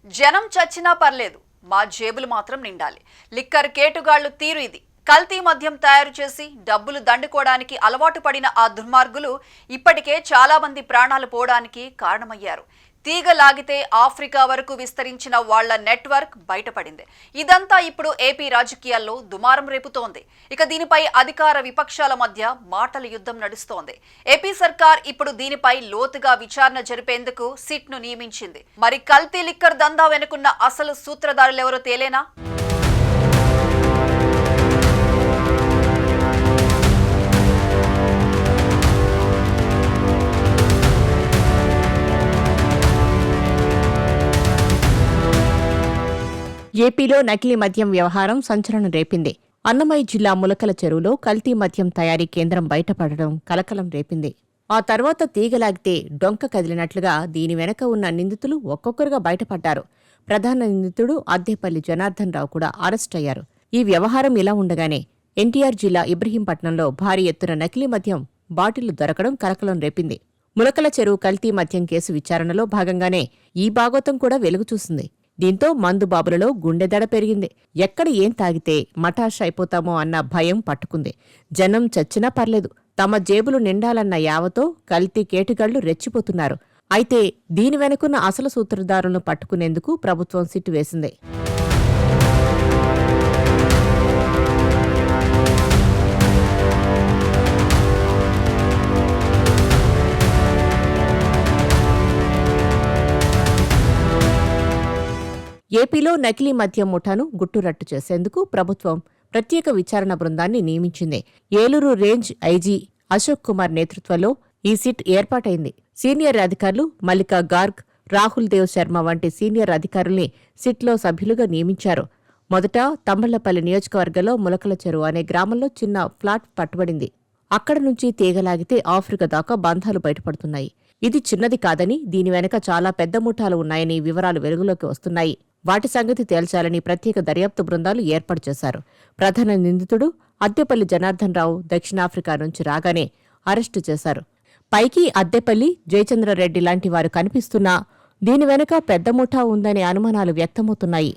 జనం చచ్చినా పర్లేదు, మా జేబులు మాత్రం నిండాలి. లిక్కర్ కేటుగాళ్లు తీరు ఇది. కల్తీ మద్యం తయారు చేసి డబ్బులు దండుకోవడానికి అలవాటు పడిన ఆ దుర్మార్గులు ఇప్పటికే చాలా మంది ప్రాణాలు పోవడానికి కారణమయ్యారు. తీగ లాగితే ఆఫ్రికా వరకు విస్తరించిన వాళ్ల నెట్వర్క్ బయటపడింది. ఇదంతా ఇప్పుడు ఏపీ రాజకీయాల్లో దుమారం రేపుతోంది. ఇక దీనిపై అధికార విపక్షాల మధ్య మాటల యుద్ధం నడుస్తోంది. ఏపీ సర్కార్ ఇప్పుడు దీనిపై లోతుగా విచారణ జరిపేందుకు సిట్ ను నియమించింది. మరి కల్తీ లిక్కర్ దందా వెనుకున్న అసలు సూత్రధారులెవరో తేలేనా? ఏపీలో నకిలీ మద్యం వ్యవహారం సంచలనం రేపింది. అన్నమయ్య జిల్లా ములకల చెరువులో కల్తీ మద్యం తయారీ కేంద్రం బయటపడడం కలకలం రేపింది. ఆ తర్వాత తీగలాగితే డొంక కదిలినట్లుగా దీని వెనక ఉన్న నిందితులు ఒక్కొక్కరుగా బయటపడ్డారు. ప్రధాన నిందితుడు అద్దేపల్లి జనార్దన్ రావు కూడా అరెస్టయ్యారు. ఈ వ్యవహారం ఇలా ఉండగానే ఎన్టీఆర్ జిల్లా ఇబ్రహీంపట్నంలో భారీ ఎత్తున నకిలీ మద్యం బాటిళ్లు దొరకడం కలకలం రేపింది. ములకల చెరువు కల్తీ మద్యం కేసు విచారణలో భాగంగానే ఈ బాగోతం కూడా వెలుగుచూసింది. దీంతో మందుబాబులలో గుండెదడ పెరిగింది. ఎక్కడ ఏం తాగితే మటాష్ అయిపోతామో అన్న భయం పట్టుకుంది. జనం చచ్చినా పర్లేదు, తమ జేబులు నిండాలన్న యావతో కల్తీ కేటుగాళ్లు రెచ్చిపోతున్నారు. అయితే దీని వెనుకున్న అసలు సూత్రధారులను పట్టుకునేందుకు ప్రభుత్వం సిట్టు వేసింది. ఏపీలో నకిలీ మద్యం ముఠాను గుట్టురట్టు చేసేందుకు ప్రభుత్వం ప్రత్యేక విచారణ బృందాన్ని నియమించింది. ఏలూరు రేంజ్ ఐజీ అశోక్ కుమార్ నేతృత్వంలో ఈ సిట్ ఏర్పాటైంది. సీనియర్ అధికారులు మల్లికా గార్గ్, రాహుల్ దేవ్ శర్మ వంటి సీనియర్ అధికారుల్ని సిట్లో సభ్యులుగా నియమించారు. మొదట తమ్మళ్లపల్లి నియోజకవర్గంలో ములకల చెరువు అనే గ్రామంలో చిన్న ఫ్లాట్ పట్టుబడింది. అక్కడ నుంచి తీగలాగితే ఆఫ్రికా దాకా బంధాలు బయటపడుతున్నాయి. ఇది చిన్నది కాదని, దీని వెనక చాలా పెద్ద ముఠాలు ఉన్నాయని వివరాలు వెలుగులోకి వస్తున్నాయి. వాటి సంగతి తేల్చాలని ప్రత్యేక దర్యాప్తు బృందాలు ఏర్పాటు చేశారు. ప్రధాన నిందితుడు అద్దెపల్లి జనార్దన్ రావు దక్షిణాఫ్రికా నుంచి రాగానే అరెస్టు చేశారు. పైకి అద్దెపల్లి, జయచంద్రరెడ్డి లాంటి వారు కనిపిస్తున్నా దీని వెనక పెద్ద ముఠా ఉందనే అనుమానాలు వ్యక్తమవుతున్నాయి.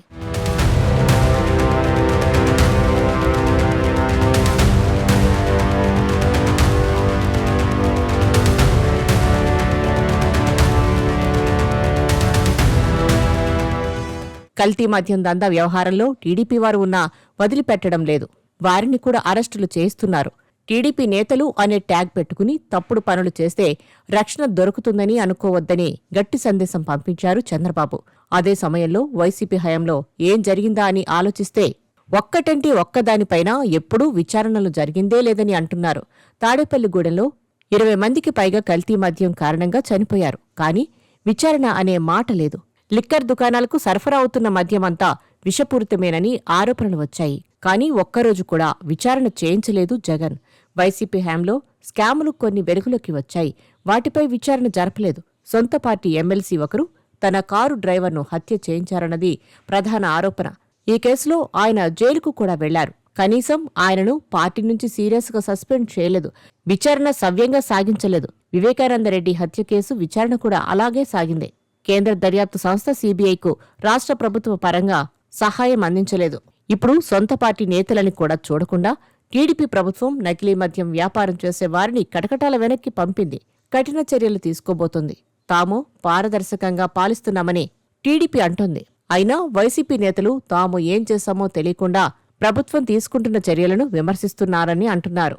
కల్తీ మద్యం దందా వ్యవహారంలో టీడీపీ వారు ఉన్నా వదిలిపెట్టడం లేదు. వారిని కూడా అరెస్టులు చేయిస్తున్నారు. టీడీపీ నేతలు అనే ట్యాగ్ పెట్టుకుని తప్పుడు పనులు చేస్తే రక్షణ దొరుకుతుందని అనుకోవద్దని గట్టి సందేశం పంపించారు చంద్రబాబు. అదే సమయంలో వైసీపీ హయాంలో ఏం జరిగిందా అని ఆలోచిస్తే ఒక్కటంటే ఒక్కదానిపైన ఎప్పుడూ విచారణలు జరిగిందే లేదని అంటున్నారు. తాడేపల్లిగూడెంలో 20 మందికి పైగా కల్తీ మద్యం కారణంగా చనిపోయారు. కానీ విచారణ అనే మాట లేదు. లిక్కర్ దుకాణాలకు సరఫరా అవుతున్న మద్యమంతా విషపూరితమేనని ఆరోపణలు వచ్చాయి. కానీ ఒక్కరోజు కూడా విచారణ చేయించలేదు జగన్. వైసీపీ హయాంలో స్కాములు కొన్ని వెలుగులోకి వచ్చాయి. వాటిపై విచారణ జరపలేదు. సొంత పార్టీ ఎమ్మెల్సీ ఒకరు తన కారు డ్రైవర్ను హత్య చేయించారన్నది ప్రధాన ఆరోపణ. ఈ కేసులో ఆయన జైలుకు కూడా వెళ్లారు. కనీసం ఆయనను పార్టీ నుంచి సీరియస్గా సస్పెండ్ చేయలేదు. విచారణ సవ్యంగా సాగించలేదు. వివేకానందరెడ్డి హత్య కేసు విచారణ కూడా అలాగే సాగింది. కేంద్ర దర్యాప్తు సంస్థ సీబీఐకు రాష్ట్ర ప్రభుత్వ పరంగా సహాయం అందించలేదు. ఇప్పుడు సొంత పార్టీ నేతలని కూడా చూడకుండా టీడీపీ ప్రభుత్వం నకిలీ మద్యం వ్యాపారం చేసే వారిని కటకటాల వెనక్కి పంపింది. కఠిన చర్యలు తీసుకోబోతోంది. తాము పారదర్శకంగా పాలిస్తున్నామని టీడీపీ అంటోంది. అయినా వైసీపీ నేతలు తాము ఏం చేశామో తెలియకుండా ప్రభుత్వం తీసుకుంటున్న చర్యలను విమర్శిస్తున్నారని అంటున్నారు.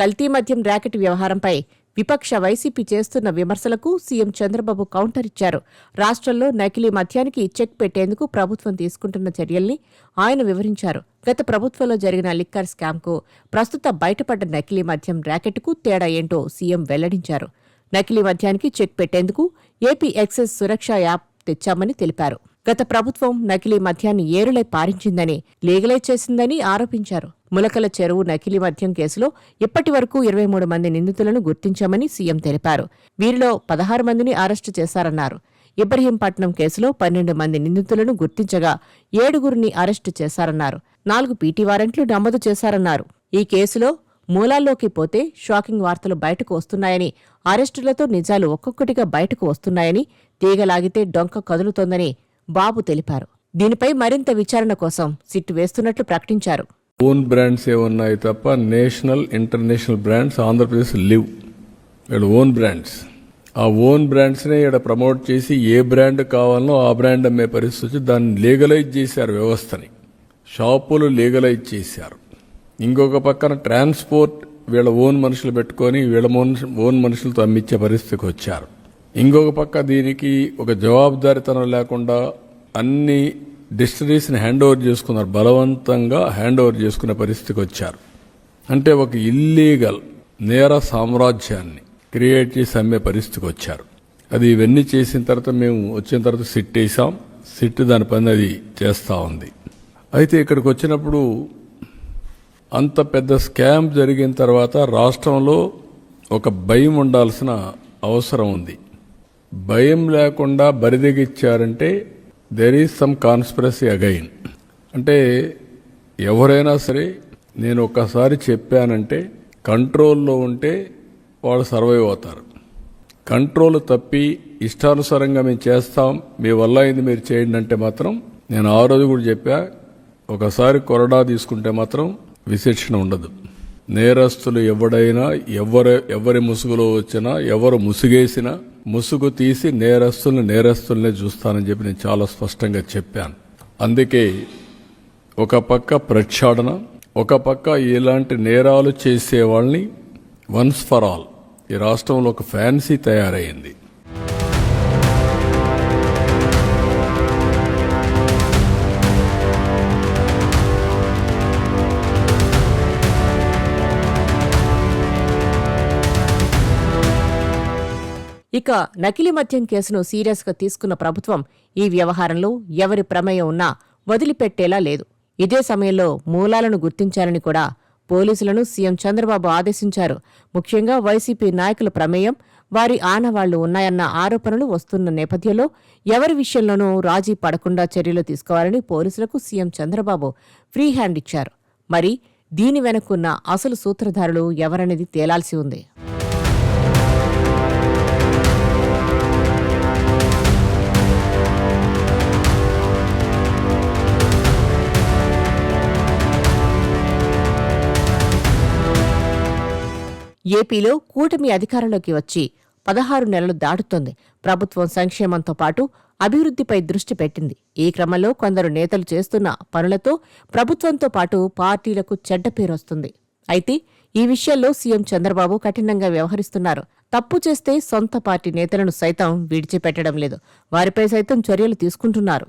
కల్తీ మద్యం ర్యాకెట్ వ్యవహారంపై విపక్ష వైసీపీ చేస్తున్న విమర్శలకు సీఎం చంద్రబాబు కౌంటర్ ఇచ్చారు. రాష్ట్రంలో నకిలీ మద్యానికి చెక్ పెట్టేందుకు ప్రభుత్వం తీసుకుంటున్న చర్యల్ని ఆయన వివరించారు. గత ప్రభుత్వంలో జరిగిన లిక్కర్ స్కామ్కు, ప్రస్తుత బయటపడ్డ నకిలీ మద్యం ర్యాకెట్కు తేడా ఏంటో సీఎం వెల్లడించారు. నకిలీ మద్యానికి చెక్ పెట్టేందుకు ఏపీ ఎక్సైజ్ సురక్ష యాప్ తెచ్చామని తెలిపారు. గత ప్రభుత్వం నకిలీ మద్యాన్ని ఏరులై పారించిందని, లీగలైజ్ చేసిందని ఆరోపించారు. ములకల చెరువు నకిలీ మద్యం కేసులో ఇప్పటి వరకు 23 మంది నిందితులను గుర్తించామని సీఎం తెలిపారు. వీరిలో 16 మందిని అరెస్టు చేశారన్నారు. ఇబ్రహీంపట్నం కేసులో 12 మంది నిందితులను గుర్తించగా 7గురిని అరెస్టు చేశారన్నారు. 4 పీటీ వారెంట్లు నమోదు చేశారన్నారు. ఈ కేసులో మూలాల్లోకి పోతే షాకింగ్ వార్తలు బయటకు వస్తున్నాయని, అరెస్టులతో నిజాలు ఒక్కొక్కటిగా బయటకు వస్తున్నాయని, తీగలాగితే డొంక కదులుతోందని బాబు తెలిపారు. దీనిపై మరింత విచారణ కోసం సిట్ వేస్తున్నట్లు ప్రకటించారు. ఓన్ బ్రాండ్స్ ఏమున్నాయి తప్ప national international brands Andhra Pradesh live. వీళ్ళు ఓన్ బ్రాండ్స్. ఆ ఓన్ బ్రాండ్స్నే ఇక్కడ ప్రమోట్ చేసి ఏ బ్రాండ్ కావాలనో ఆ బ్రాండ్ అమ్మే పరిస్థితి వచ్చి దాన్ని లీగలైజ్ చేశారు. వ్యవస్థని షాపులు లీగలైజ్ చేశారు. ఇంకొక పక్కన ట్రాన్స్పోర్ట్ వీళ్ళ ఓన్ మనుషులు పెట్టుకొని వీళ్ళ ఓన్ మనుషులతో అమ్మించే పరిస్థితికి వచ్చారు. ఇంకొక పక్క దీనికి ఒక జవాబుదారితనం లేకుండా అన్ని డిస్టరీస్ని హ్యాండ్ ఓవర్ చేసుకున్నారు. బలవంతంగా హ్యాండ్ ఓవర్ చేసుకునే పరిస్థితికి వచ్చారు. అంటే ఒక ఇల్లీగల్ నేర సామ్రాజ్యాన్ని క్రియేట్ చేసి అమ్మే పరిస్థితికి వచ్చారు. అది ఇవన్నీ చేసిన తర్వాత మేము వచ్చిన తర్వాత సిట్ వేసాం. సిట్ దాని పని అది చేస్తూ ఉంది. అయితే ఇక్కడికి వచ్చినప్పుడు అంత పెద్ద స్కామ్ జరిగిన తర్వాత రాష్ట్రంలో ఒక భయం ఉండాల్సిన అవసరం ఉంది. భయం లేకుండా బరిదెగిచ్చారంటే there is some conspiracy again. అంటే ఎవరైనా సరే నేను ఒక్కసారి చెప్పానంటే కంట్రోల్లో ఉంటే వాళ్ళు సర్వైవ్ అవుతారు. కంట్రోల్ తప్పి ఇష్టానుసారంగా మేము చేస్తాం, మీ వల్ల అయింది మీరు చేయండి అంటే మాత్రం, నేను ఆ రోజు కూడా చెప్పా, ఒకసారి కొరడా తీసుకుంటే మాత్రం విశిక్షణ ఉండదు. నేరస్తులు ఎవడైనా ఎవరి ముసుగులో వచ్చినా ఎవరు ముసుగేసినా ముసుగు తీసి నేరస్తుల్నే చూస్తానని చెప్పి నేను చాలా స్పష్టంగా చెప్పాను. అందుకే ఒక పక్క ప్రక్షాళన, ఒక పక్క ఇలాంటి నేరాలు చేసే వాళ్ళని వన్స్ ఫర్ ఆల్ ఈ రాష్ట్రంలో ఒక ఫ్యాన్సీ తయారైంది. ఇక నకిలీ మద్యం కేసును సీరియస్గా తీసుకున్న ప్రభుత్వం ఈ వ్యవహారంలో ఎవరి ప్రమేయం ఉన్నా వదిలిపెట్టేలా లేదు. ఇదే సమయంలో మూలాలను గుర్తించాలని కూడా పోలీసులను సీఎం చంద్రబాబు ఆదేశించారు. ముఖ్యంగా వైసీపీ నాయకుల ప్రమేయం, వారి ఆనవాళ్లు ఉన్నాయన్న ఆరోపణలు వస్తున్న నేపథ్యంలో ఎవరి విషయంలోనూ రాజీ పడకుండా చర్యలు తీసుకోవాలని పోలీసులకు సీఎం చంద్రబాబు ఫ్రీ హ్యాండ్ ఇచ్చారు. మరి దీని వెనుకున్న అసలు సూత్రధారులు ఎవరనేది తేలాల్సి ఉంది. ఏపీలో కూటమి అధికారంలోకి వచ్చి 16 నెలలు దాటుతోంది. ప్రభుత్వం సంక్షేమంతో పాటు అభివృద్ధిపై దృష్టి పెట్టింది. ఈ క్రమంలో కొందరు నేతలు చేస్తున్న పనులతో ప్రభుత్వంతో పాటు పార్టీలకు చెడ్డ పేరొస్తుంది. అయితే ఈ విషయంలో సీఎం చంద్రబాబు కఠినంగా వ్యవహరిస్తున్నారు. తప్పు చేస్తే సొంత పార్టీ నేతలను సైతం విడిచిపెట్టడం లేదు. వారిపై సైతం చర్యలు తీసుకుంటున్నారు.